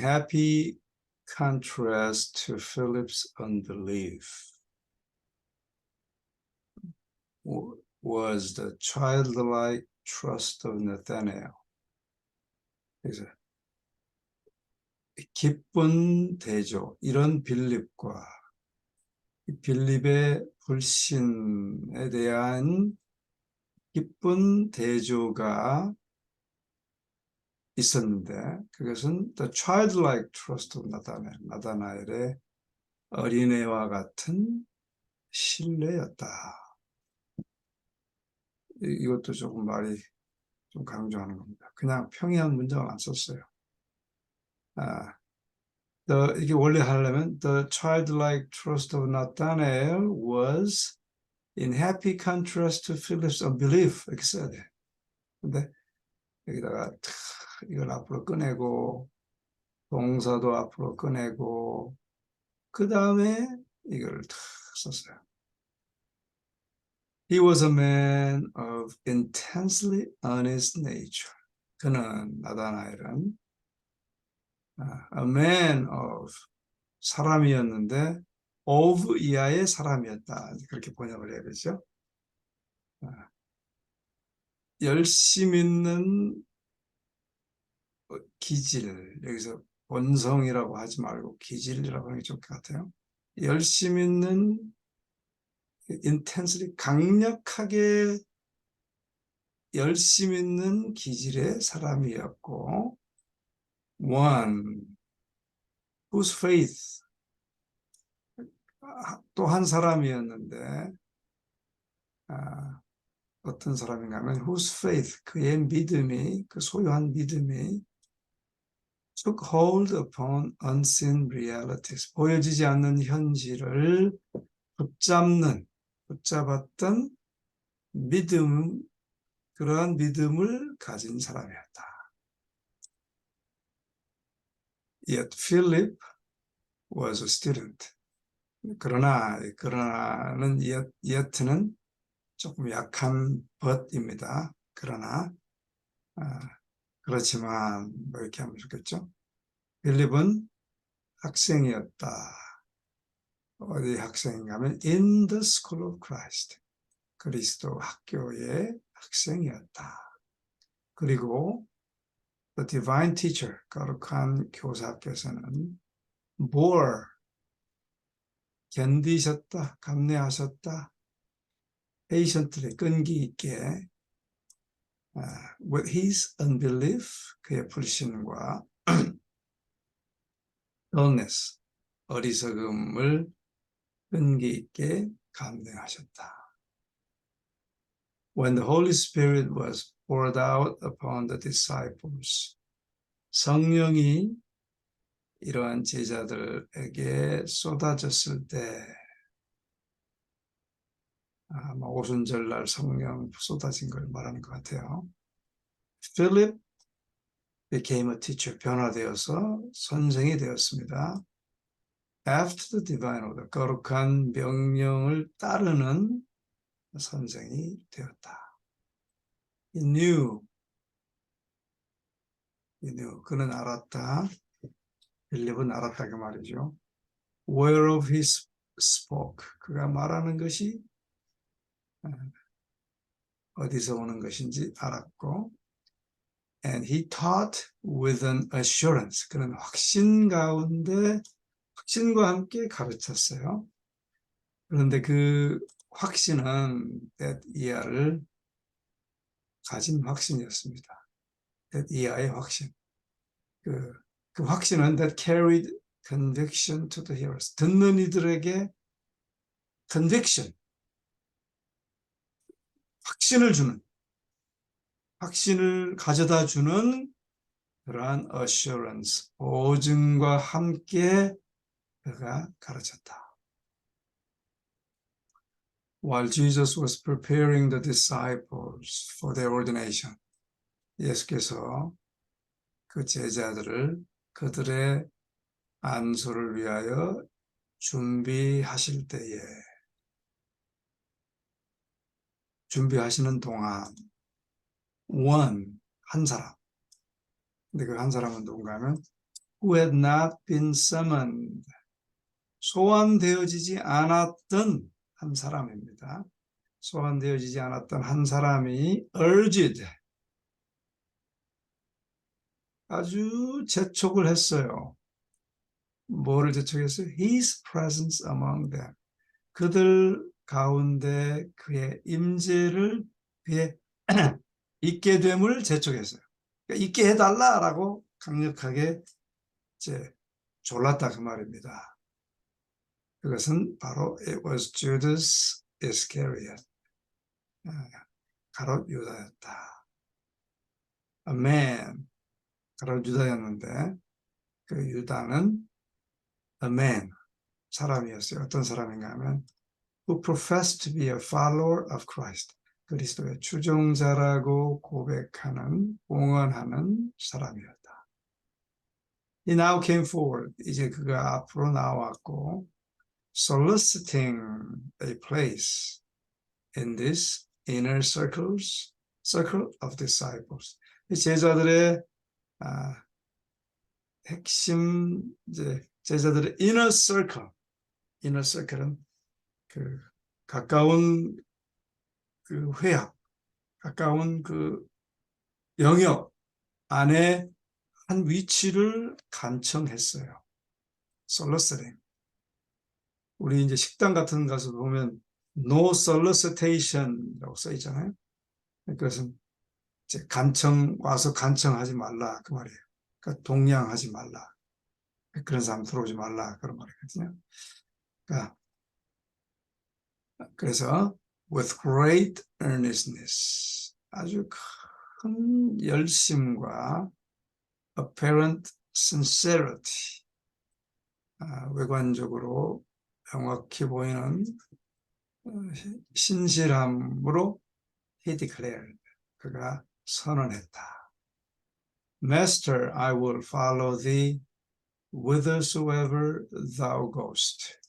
happy contrast to Philip's unbelief was the childlike trust of Nathanael. 그래서 기쁜 대조, 이런 빌립과 빌립의 불신에 대한 기쁜 대조가 있었는데 그것은 the childlike trust of Nathanael, 나다나엘의 어린애와 같은 신뢰였다. 이것도 조금 말이 좀 강조하는 겁니다. 그냥 평이한 문장을 안 썼어요. 이게 원래 하려면 the childlike trust of Nathanael was in happy contrast to Philip's unbelief 이렇게 써야 돼. 근데 여기다가 이걸 앞으로 꺼내고 동사도 앞으로 꺼내고 그 다음에 이걸 탁 썼어요. He was a man of intensely honest nature. 그는 나다나엘은 a man of 사람이었는데 of 이하의 사람이었다. 그렇게 번역을 해야 되죠. 열심 있는 기질, 여기서 본성이라고 하지 말고 기질이라고 하는 게 좋을 것 같아요. 열심 있는 intensely 강력하게 열심 있는 기질의 사람이었고 one whose faith 또 한 사람이었는데 어떤 사람인가 하면 whose faith 그의 믿음이 그 소유한 믿음이 took hold upon unseen realities 보여지지 않는 현실을 붙잡았던 믿음 그러한 믿음을 가진 사람이었다. Yet Philip was a student. 그러나는 yet는 조금 약한 but입니다. 그러나 그렇지만 뭐 이렇게 하면 좋겠죠. 필립은 학생이었다. 어디 학생인가 하면 in the school of Christ. 그리스도 학교의 학생이었다. 그리고 the divine teacher, 거룩한 교사께서는 bore, 견디셨다, 감내하셨다, patiently, 끈기 있게 with his unbelief, 그의 불신과 dullness, 어리석음을 끈기 있게 감내하셨다. When the Holy Spirit was poured out upon the disciples, 성령이 이러한 제자들에게 쏟아졌을 때 아마 오순절날 성령 쏟아진 걸 말하는 것 같아요. Philip became a teacher, 변화되어서 선생이 되었습니다. After the divine order, 거룩한 명령을 따르는 선생이 되었다. He knew, 그는 알았다. 빌립은 알았다 그 말이죠. Whereof he spoke, 그가 말하는 것이 어디서 오는 것인지 알았고 and he taught with an assurance, 그는 확신 가운데 확신과 함께 가르쳤어요. 그런데 그 확신은 that 이하를 가진 확신이었습니다. that 이하의 확신. 그 확신은 that carried conviction to the hearers. 듣는 이들에게 conviction, 확신을 가져다 주는 그러한 assurance, 보증과 함께 그가 가르쳤다. While Jesus was preparing the disciples for their ordination, 예수께서 그 제자들을 그들의 안수를 위하여 준비하실 때에 준비하시는 동안 한 사람, 근데 그 한 사람은 누군가 하면 who had not been summoned. 소환되어지지 않았던 한 사람입니다. 소환되어지지 않았던 한 사람이 urged, 아주 재촉을 했어요. 뭐를 재촉했어요? His presence among them. 그들 가운데 그의 임재를 그의 있게 됨을 재촉했어요. 그러니까 있게 해달라라고 강력하게 이제 졸랐다 그 말입니다. 그것은 바로 it was Judas Iscariot, 가롯 유다였다. A man, 가롯 유다였는데 그 유다는 a man, 사람이었어요. 어떤 사람인가 하면 who professed to be a follower of Christ, 그리스도의 추종자라고 고백하는, 공언하는 사람이었다. He now came forward, 이제 그가 앞으로 나왔고 soliciting a place in this inner circle of disciples. 제자들의 핵심, 이제 제자들의 inner circle은 그 가까운 그 회합, 가까운 그 영역 안에 한 위치를 간청했어요. soliciting. 우리 이제 식당 같은 데 가서 보면 no solicitation이라고 써 있잖아요. 그것은 이제 와서 간청하지 말라 그 말이에요. 그러니까 동냥하지 말라. 그런 사람 들어오지 말라 그런 말이거든요. 그러니까 그래서 with great earnestness, 아주 큰 열심과 apparent sincerity, 외관적으로 명확히 보이는 신실함으로 he declared, 그가 선언했다. Master, I will follow thee whithersoever thou goest.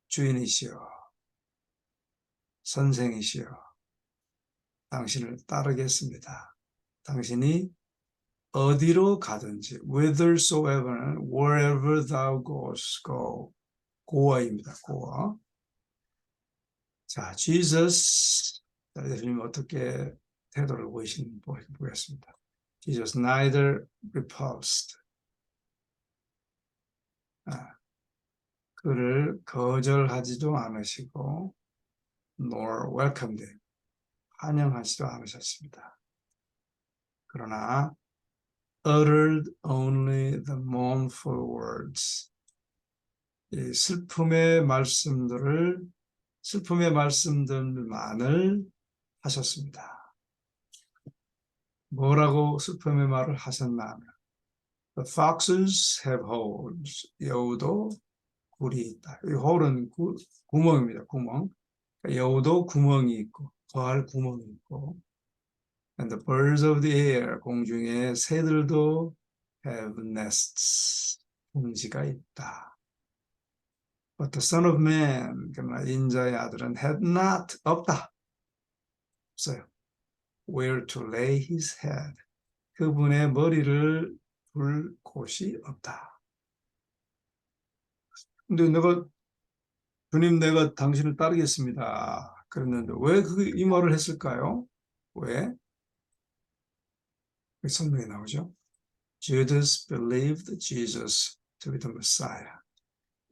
주인이시여, 선생이시여, 당신을 따르겠습니다. 당신이 어디로 가든지, whithersoever, wherever thou goest, go. 고어입니다. 고어. 자, Jesus, 예수님 어떻게 태도를 보이시는지 보겠습니다. Jesus neither repulsed, 그를 거절하지도 않으시고 nor welcomed him, 환영하지도 않으셨습니다. 그러나 uttered only the mournful words, 이 슬픔의 말씀들만을 하셨습니다. 뭐라고 슬픔의 말을 하셨나 하면 The foxes have holes, 여우도 굴이 있다. 이 홀은 구멍입니다. 구멍. 여우도 구멍이 있고 거할 구멍이 있고 And the birds of the air, 공중의 새들도 have nests, 둥지가 있다. But the Son of Man, 그러나 인자의 아들은 had not, 없다. 없어요. Where to lay his head, 그분의 머리를 둘 곳이 없다. 근데 주님 내가 당신을 따르겠습니다. 그랬는데 왜 이 말을 했을까요? 왜? 설명에 나오죠. Judas believed Jesus to be the Messiah.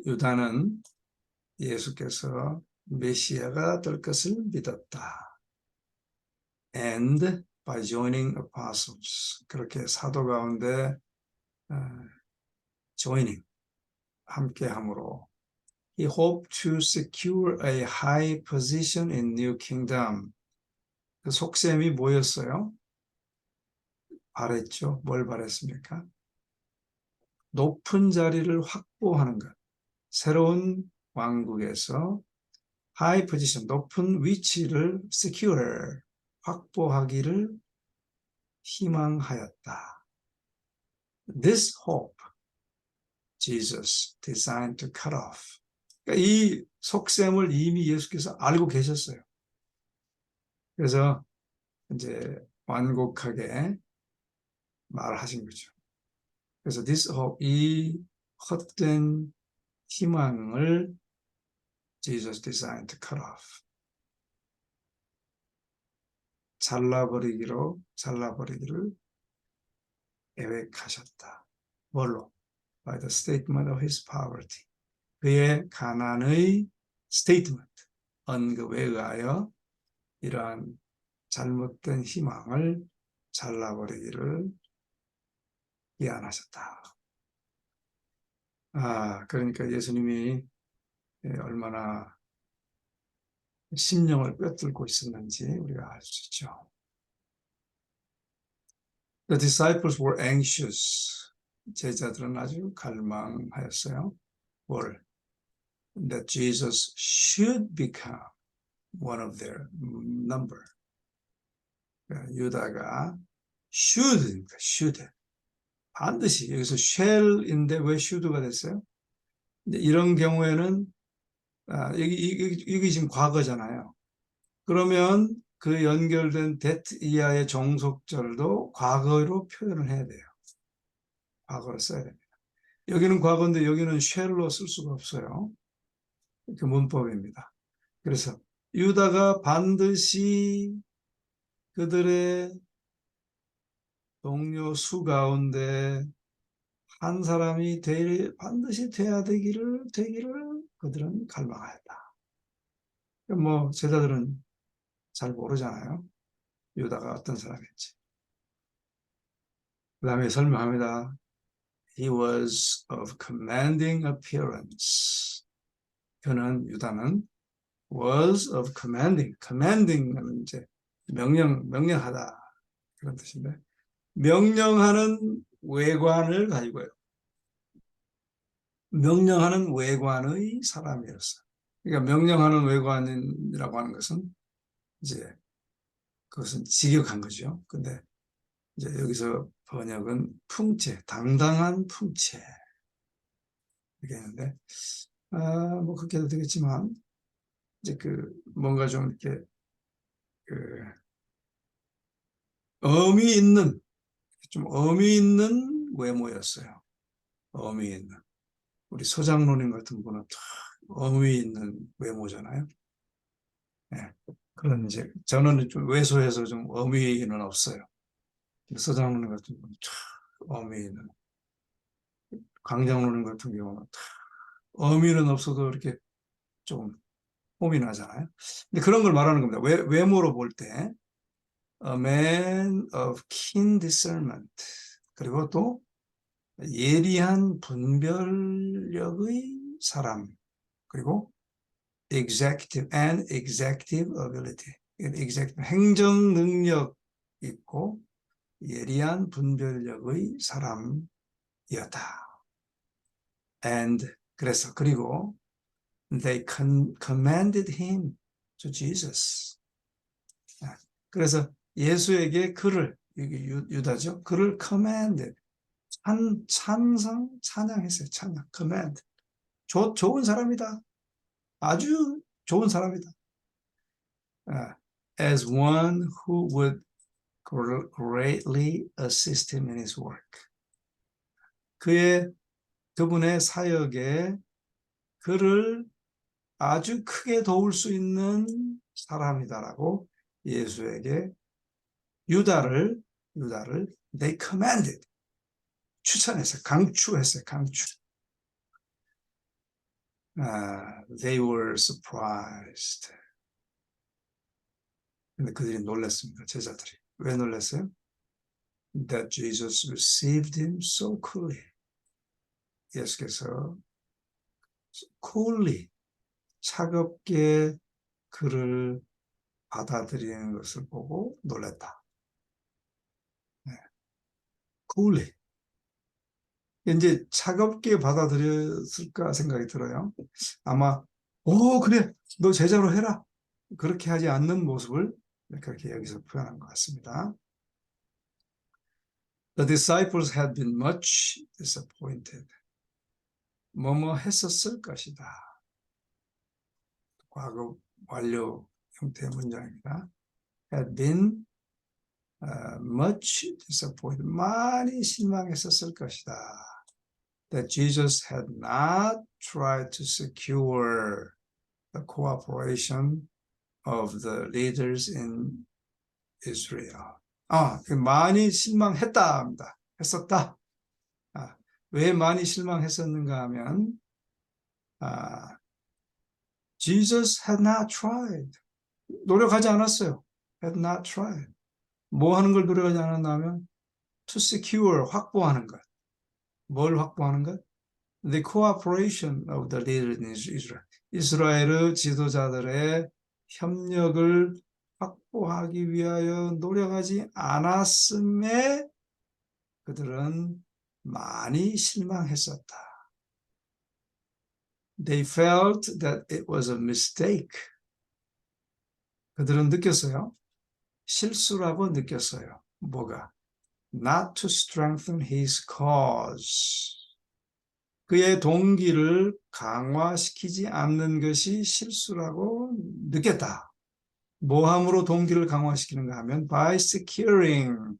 유다는 예수께서 메시아가 될 것을 믿었다. And by joining apostles, 그렇게 사도 가운데 joining, 함께함으로 he hoped to secure a high position in new kingdom. 그 속셈이 뭐였어요? 바랬죠. 뭘 바랬습니까? 높은 자리를 확보하는 것. 새로운 왕국에서 high position, 높은 위치를 secure, 확보하기를 희망하였다. This hope Jesus designed to cut off. 그러니까 이 속셈을 이미 예수께서 알고 계셨어요. 그래서 이제 완곡하게 말하신 거죠. 그래서 this hope, 이 헛된 희망을 Jesus designed to cut off. 잘라버리기를 계획하셨다. 뭘로? By the statement of his poverty. 그의 가난의 statement, 언급에 의하여 이러한 잘못된 희망을 잘라버리기를 예언하셨다. 그러니까 예수님이 얼마나 심령을 꿰뚫고 있었는지 우리가 알 수 있죠. The disciples were anxious. 제자들은 아주 갈망하였어요. 뭘? That Jesus should become one of their number. 유다가 should 반드시 여기서 shall인데 왜 should가 됐어요? 이런 경우에는 이게 지금 과거잖아요. 그러면 그 연결된 that 이하의 종속절도 과거로 표현을 해야 돼요. 과거로 써야 됩니다. 여기는 과거인데 여기는 shall로 쓸 수가 없어요. 그 문법입니다. 그래서 유다가 반드시 그들의 동료 수 가운데 한 사람이 반드시 돼야 되기를 그들은 갈망하였다. 뭐 제자들은 잘 모르잖아요. 유다가 어떤 사람인지. 그 다음에 설명합니다. He was of commanding appearance. 유다는 was of commanding은 이제 명령하다 그런 뜻인데 명령하는 외관을 가지고요. 명령하는 외관의 사람이었어요. 그러니까 명령하는 외관이라고 하는 것은 이제 그것은 직역한 거죠. 근데 이제 여기서 번역은 풍채, 당당한 풍채 이렇게 했는데 뭐 그렇게 해도 되겠지만 이제 뭔가 좀 이렇게 어미 있는 외모였어요. 어미 있는. 우리 서장로님 같은 분은 어미 있는 외모잖아요. 네. 그런 이제 저는 좀 왜소해서 좀 어미는 없어요. 서장로님 같은 분은 어미는 강장로님 같은 경우는 어미는 없어도 이렇게 좀 폼이 나잖아요. 근데 그런 걸 말하는 겁니다. 외모로 볼 때 a man of keen discernment 그리고 또 예리한 분별력의 사람 그리고 executive ability 행정 능력 있고 예리한 분별력의 사람이었다. 그리고 they commanded him to Jesus. 그래서 예수에게 유다죠. 그를 commanded. 찬양했어요. command. 좋은 사람이다. 아주 좋은 사람이다. As one who would greatly assist him in his work. 그분의 사역에 그를 아주 크게 도울 수 있는 사람이다라고 예수에게 유다를 they commanded 추천했어요. 강추했어요. They were surprised. 근데 그들이 놀랐습니다. 제자들이. 왜 놀랐어요? That Jesus received him so coolly. 예수께서 coolly 차갑게 그를 받아들이는 것을 보고 놀랐다. 네. coolly. 이제 차갑게 받아들였을까 생각이 들어요. 아마 그래 너 제자로 해라 그렇게 하지 않는 모습을 그렇게 여기서 표현한 것 같습니다. The disciples had been much disappointed. 뭐뭐 했었을 것이다. 과거 완료 형태의 문장입니다. had been much disappointed. 많이 실망했었을 것이다. That Jesus had not tried to secure the cooperation of the leaders in Israel. 많이 실망했다 합니다. 했었다. 왜 많이 실망했었는가 하면 Jesus had not tried. 노력하지 않았어요. had not tried. 뭐 하는 걸 노력하지 않았나 하면 to secure, 확보하는 것. 뭘 확보하는 것? The cooperation of the leaders in Israel. 이스라엘의 지도자들의 협력을 확보하기 위하여 노력하지 않았음에 그들은 많이 실망했었다. They felt that it was a mistake. 그들은 느꼈어요. 실수라고 느꼈어요. 뭐가? Not to strengthen his cause. 그의 동기를 강화시키지 않는 것이 실수라고 느꼈다. 뭐함으로 동기를 강화시키는가 하면 by securing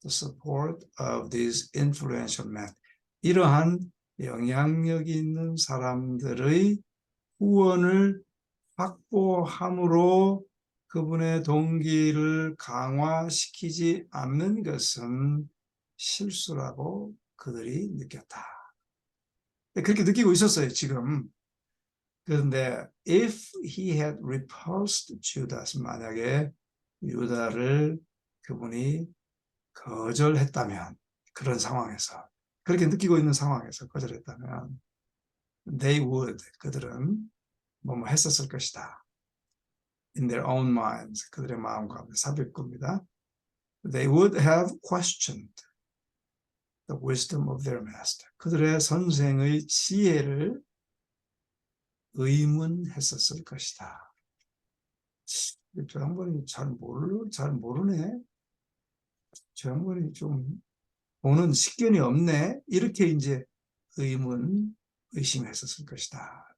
the support of these influential men. 이러한 영향력이 있는 사람들의 후원을 확보함으로 그분의 동기를 강화시키지 않는 것은 실수라고 그들이 느꼈다. 그렇게 느끼고 있었어요, 지금. 그런데 if he had repulsed Judas, 만약에 유다를 그분이 거절했다면, 그런 상황에서, 그렇게 느끼고 있는 상황에서 거절했다면 they would, 그들은 뭐뭐 했었을 것이다. In their own minds, 그들의 마음 가운데 삽입구입니다. They would have questioned the wisdom of their master. 그들의 선생의 지혜를 의문했었을 것이다. 저 양반이 잘 모르네. 저 양반이 좀 보는 식견이 없네. 이렇게 이제 의심했었을 것이다.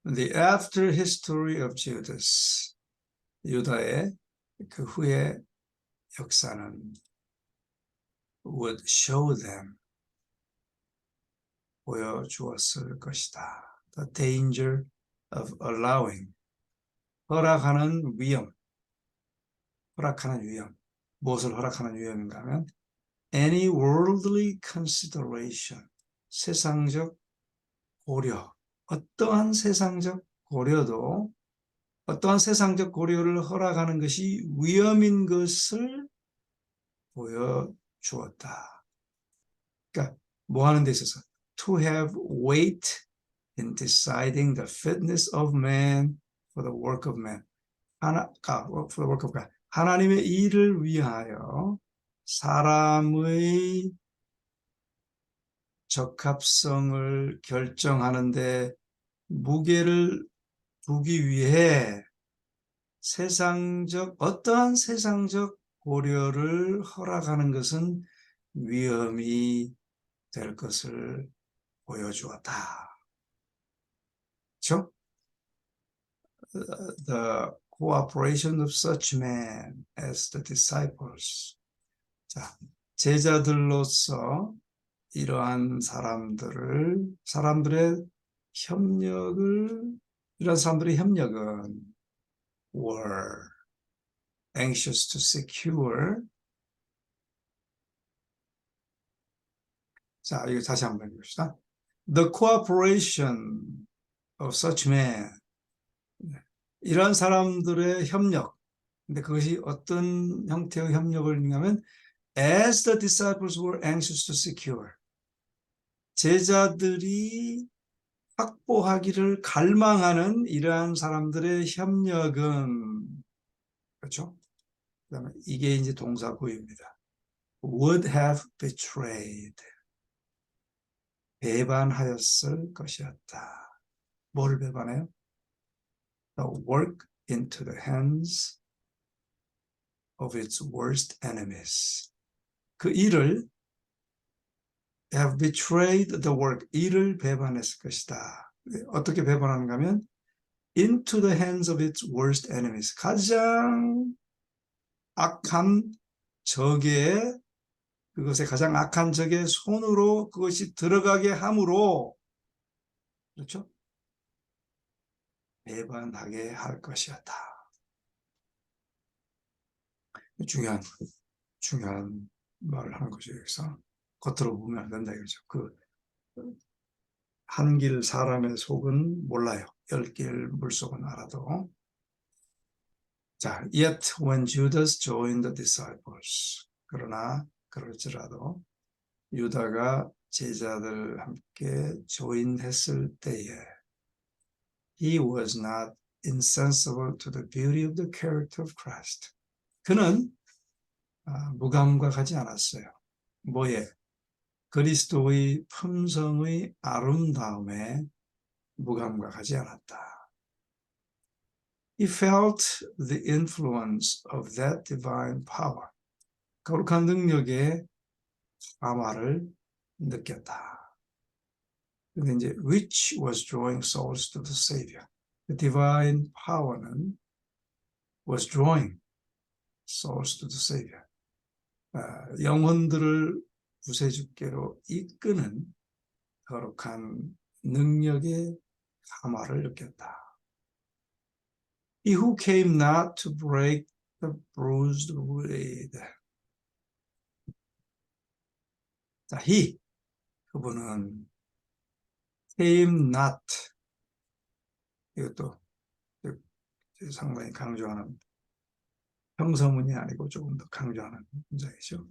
The after history of Judas, 유다의 그 후의 역사는 would show them, 보여주었을 것이다. The danger of allowing, 허락하는 위험. 무엇을 허락하는 위험인가 하면 any worldly consideration, 세상적 고려. 어떠한 세상적 고려를 허락하는 것이 위험인 것을 보여주었다. 그러니까 뭐 하는 데 있어서 to have weight in deciding the fitness of man for the work of man. for the work of God. 하나님의 일을 위하여 사람의 적합성을 결정하는데 무게를 두기 위해 어떠한 세상적 고려를 허락하는 것은 위험이 될 것을 보여주었다. 그렇죠? The cooperation of such men as the disciples. 자, 제자들로서 이러한 사람들의 협력은 were anxious to secure. 자, 이거 다시 한번 해봅시다. The cooperation of such men. 이런 사람들의 협력. 근데 그것이 어떤 형태의 협력을 의미하면 as the disciples were anxious to secure. 제자들이 확보하기를 갈망하는 이러한 사람들의 협력은, 그렇죠? 그다음에 이게 이제 동사구입니다. would have betrayed. 배반하였을 것이었다. 뭐를 배반해요? The work into the hands of its worst enemies. 그 일을 have betrayed the work. 일을 배반했을 것이다. 어떻게 배반하는가 하면 into the hands of its worst enemies. 가장 악한 적의 그것의 가장 악한 적의 손으로 그것이 들어가게 함으로 그렇죠? 배반하게 할 것이었다. 중요한 말을 하는 거죠. 여기서 겉으로 보면 안 된다 이거죠. 그 한 길 사람의 속은 몰라요. 10길 물속은 알아도. 자, yet when Judas joined the disciples. 그러나 그럴지라도 유다가 제자들 함께 조인했을 때에 he was not insensible to the beauty of the character of Christ. 그는 무감각하지 않았어요. 뭐에? 그리스도의 품성의 아름다움에 무감각하지 않았다. He felt the influence of that divine power. 거룩한 능력의 감화를 느꼈다. 근데 이제 which was drawing souls to the Savior. The divine power는 was drawing souls to the Savior. 영혼들을 구세주께로 이끄는 거룩한 능력의 감화를 느꼈다. He who came not to break the bruised reed. 자, he, 그분은 came not. 이것도 상당히 강조하는 평서문이 아니고 조금 더 강조하는 문장이죠.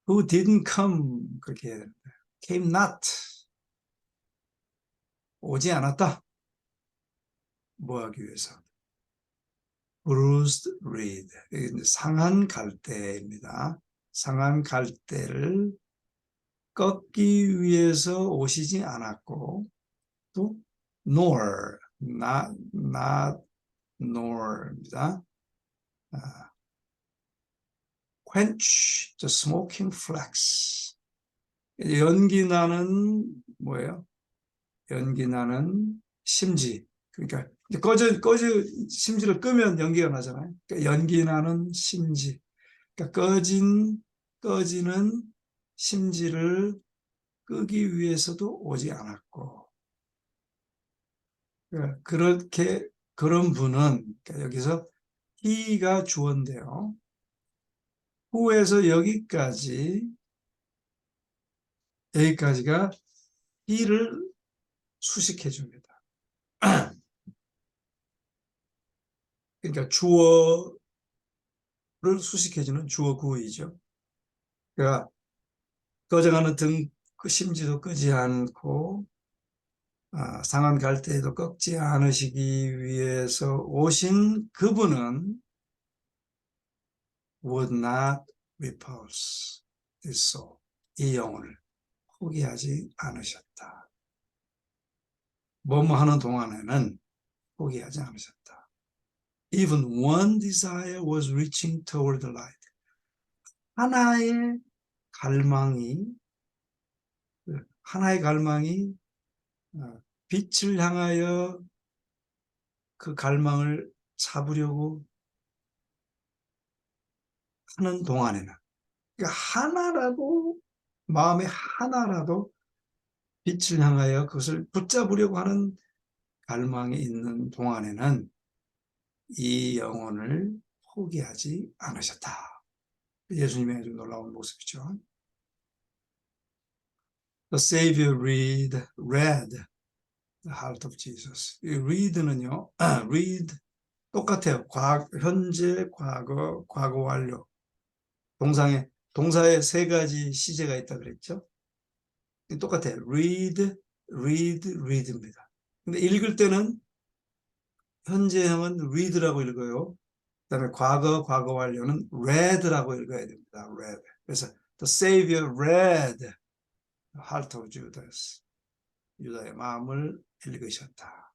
Who didn't come, 그렇게 해야 됩니다. Came not. 오지 않았다. 뭐 하기 위해서? bruised reed. 상한 갈대입니다. 상한 갈대를 꺾기 위해서 오시지 않았고 또 nor, not nor입니다. quench the smoking flax. 연기 나는 뭐예요? 연기 나는 심지. 그러니까 심지를 끄면 연기가 나잖아요. 그러니까 연기 나는 심지. 그러니까 꺼지는 심지를 끄기 위해서도 오지 않았고. 그러니까 그렇게 그런 분은 그러니까 여기서 he가 주어인데요. who에서 여기까지가 he를 수식해 줍니다. 그러니까 주어를 수식해주는 주어 구의죠. 그러니까 꺼져가는 그 심지도 끄지 않고 상한 갈대에도 꺾지 않으시기 위해서 오신 그분은 would not repulse his soul. 이 영혼을 포기하지 않으셨다. 뭐뭐 하는 동안에는 포기하지 않으셨다. Even one desire was reaching toward the light. 하나의 갈망이 빛을 향하여 그 갈망을 잡으려고 하는 동안에는 그러니까 마음에 하나라도 빛을 향하여 그것을 붙잡으려고 하는 갈망이 있는 동안에는 이 영혼을 포기하지 않으셨다. 예수님의 아주 놀라운 모습이죠. The Savior read the heart of Jesus. 이 read는요, read 똑같아요. 현재, 과거 완료. 동사에 세 가지 시제가 있다 그랬죠. 똑같아요. read입니다. 근데 읽을 때는 현재형은 read라고 읽어요. 그다음에 과거 완료는 read라고 읽어야 됩니다. read. 그래서 the Savior read the heart of Judas. 유다의 마음을 읽으셨다.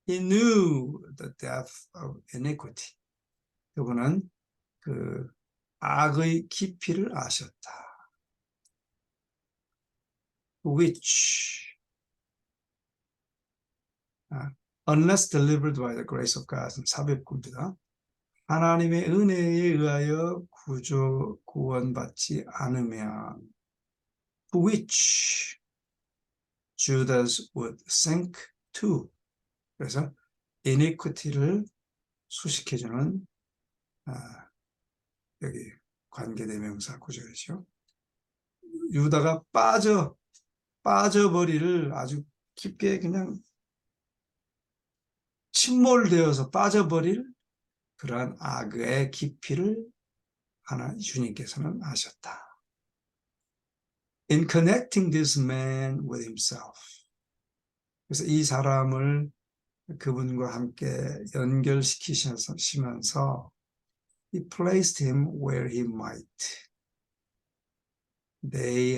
He knew the depth of iniquity. 그분은 그 악의 깊이를 아셨다. which unless delivered by the grace of God. 삽입구입니다. 하나님의 은혜에 의하여 구원받지 않으면 to which Judas would sink to. 그래서 iniquity를 수식해주는 여기 관계대명사 구조이죠. 유다가 빠져버리를 아주 깊게 그냥 침몰되어서 빠져버릴 그러한 악의 깊이를 주님께서는 아셨다. In connecting this man with himself. 그래서 이 사람을 그분과 함께 연결시키시면서 He placed him where he might day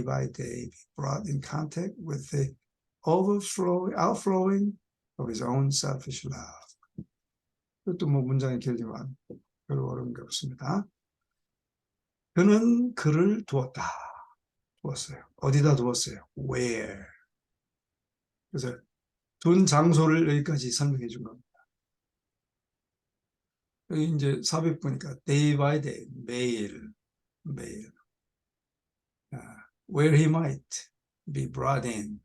by day be brought in contact with the outflowing of his own selfish love. 이것도 뭐 문장이 길지만 별로 어려운 게 없습니다. 그는 그를 두었어요. 어디다 두었어요? Where. 그래서 둔 장소를 여기까지 설명해 준 겁니다. 여기 이제 삽입 보니까 day by day, 매일. Where he might be brought in.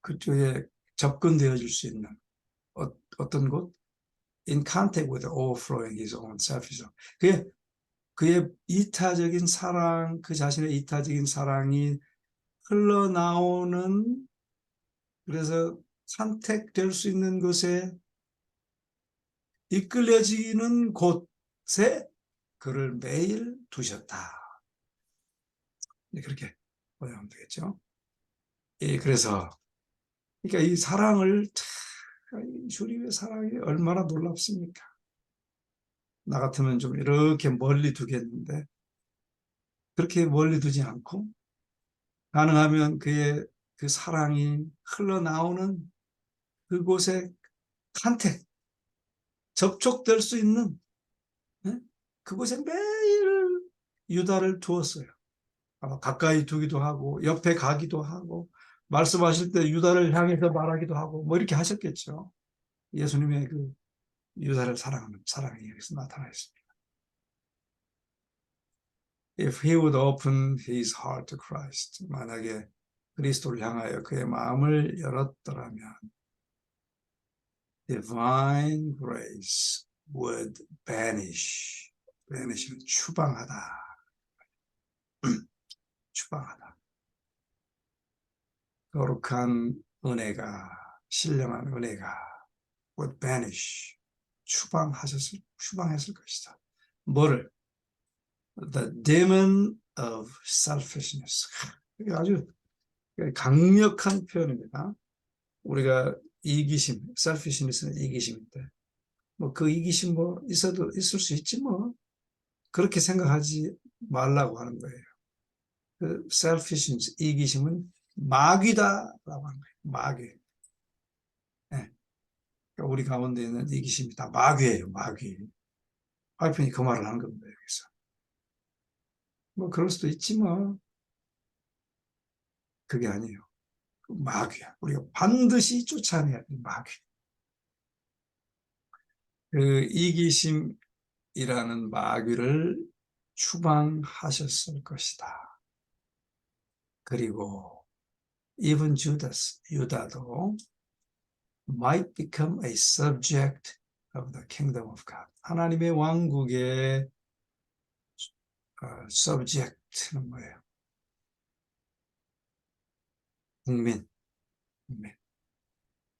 그쪽에 접근되어 줄 수 있는 어떤 곳? In contact with the overflowing his own selfish. 그의 이타적인 사랑, 그 자신의 이타적인 사랑이 흘러나오는, 그래서 선택될 수 있는 곳에 이끌려지는 곳에 그를 매일 두셨다. 그렇게 보면 되겠죠. 예, 그래서 그러니까 이 사랑을 주님의 사랑이 얼마나 놀랍습니까? 나 같으면 좀 이렇게 멀리 두겠는데 그렇게 멀리 두지 않고 가능하면 그의 그 사랑이 흘러나오는 그곳에 접촉될 수 있는 그곳에 매일 유다를 두었어요. 가까이 두기도 하고 옆에 가기도 하고 말씀하실 때 유다를 향해서 말하기도 하고 뭐 이렇게 하셨겠죠. 예수님의 그 유다를 사랑하는 사랑이 여기서 나타나 있습니다. If he would open his heart to Christ, 만약에 그리스도를 향하여 그의 마음을 열었더라면 divine grace would banish. banish는 추방하다. 추방하다. 거룩한 은혜가, 신령한 은혜가 would banish. 추방했을 것이다. 뭐를? The demon of selfishness. 이게 아주 강력한 표현입니다. 우리가 이기심, selfishness는 이기심인데, 뭐 그 이기심 뭐 있을 수 있지 뭐. 그렇게 생각하지 말라고 하는 거예요. 그 selfishness, 이기심은 마귀다라고 하는 거예요. 마귀. 네. 그러니까 우리 가운데 있는 이기심이 다 마귀예요. 마귀. 와이프니 그 말을 하는 겁니다. 여기서. 뭐 그럴 수도 있지 뭐. 그게 아니에요. 마귀야. 우리가 반드시 쫓아내야 돼. 마귀. 그 이기심이라는 마귀를 추방하셨을 것이다. 그리고 even Judas, 유다도 might become a subject of the kingdom of God. 하나님의 왕국의 subject는 뭐예요? 국민.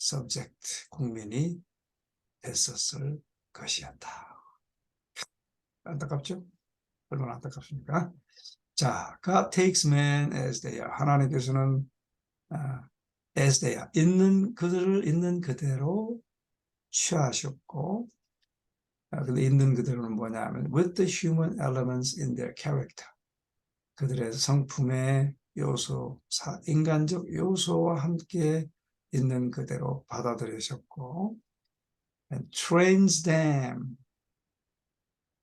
subject, 국민이 됐었을 것이었다. 안타깝죠? 얼마나 안타깝습니까? 자, God takes men as they are. 하나님께서는 as they are. 그들을 있는 그대로 취하셨고, 근데 있는 그대로는 뭐냐면 with the human elements in their character. 그들의 성품의 요소, 인간적 요소와 함께 있는 그대로 받아들이셨고 and trains them.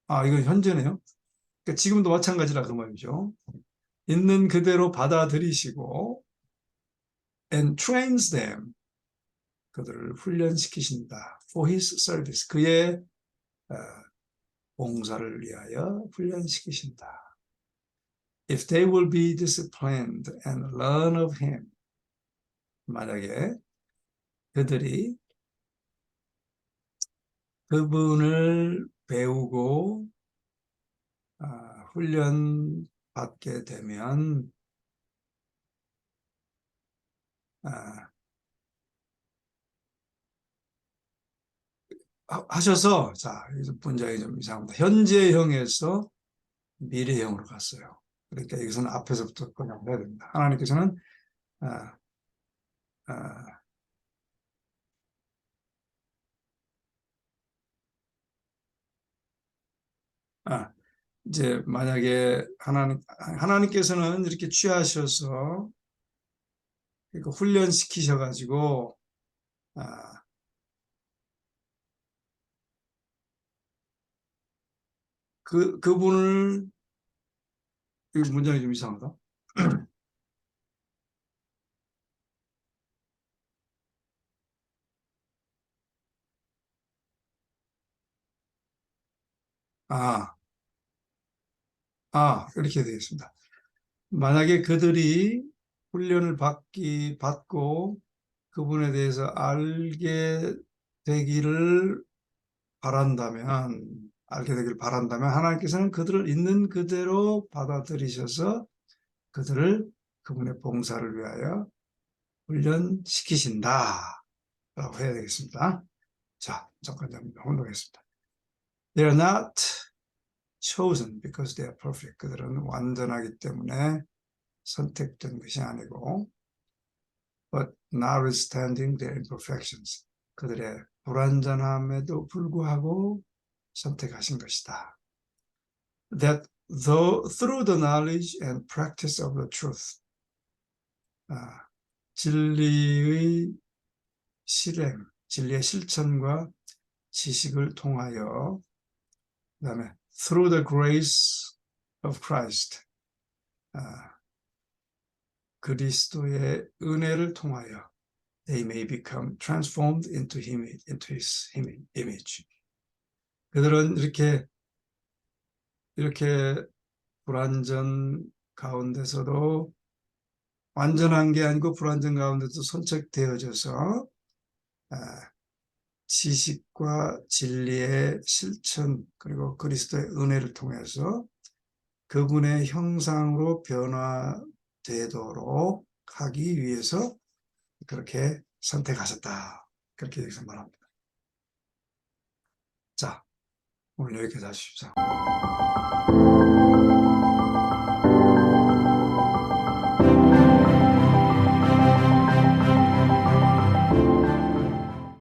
이건 현재네요. 그러니까 지금도 마찬가지라 그 말이죠. 있는 그대로 받아들이시고 and trains them. 그들을 훈련시키신다. For his service. 그의 봉사를 위하여 훈련시키신다. If they will be disciplined and learn of him. 만약에 그들이 그분을 배우고 훈련 받게 되면 하셔서, 자, 문장이 좀 이상합니다. 현재형에서 미래형으로 갔어요. 그러니까 여기서는 앞에서부터 그냥 해야 됩니다. 하나님께서는 아, 아, 아, 이제 만약에 하나님께서는 이렇게 취하셔서 그러니까 훈련시키셔가지고 아, 그분을, 이 문장이 좀 이상하다. 아, 이렇게 되겠습니다. 만약에 그들이 훈련을 받고 그분에 대해서 알게 되기를 알게 되기를 바란다면 하나님께서는 그들을 있는 그대로 받아들이셔서 그들을 그분의 봉사를 위하여 훈련시키신다 라고 해야 되겠습니다. 자, 잠깐 혼동했습니다. They are not chosen because they are perfect. 그들은 완전하기 때문에 선택된 것이 아니고 but notwithstanding their imperfections. 그들의 불완전함에도 불구하고 선택하신 것이다. That through the knowledge and practice of the truth. 진리의 진리의 실천과 지식을 통하여, 그다음에 through the grace of Christ. 그리스도의 은혜를 통하여 they may become transformed into his image. 그들은 이렇게 불완전 가운데서도 완전한 게 아니고 불완전 가운데도 선택되어져서 지식과 진리의 실천 그리고 그리스도의 은혜를 통해서 그분의 형상으로 변화되도록 하기 위해서 그렇게 선택하셨다. 그렇게 여기서 말합니다. 자, 오늘 여기까지 하십시오.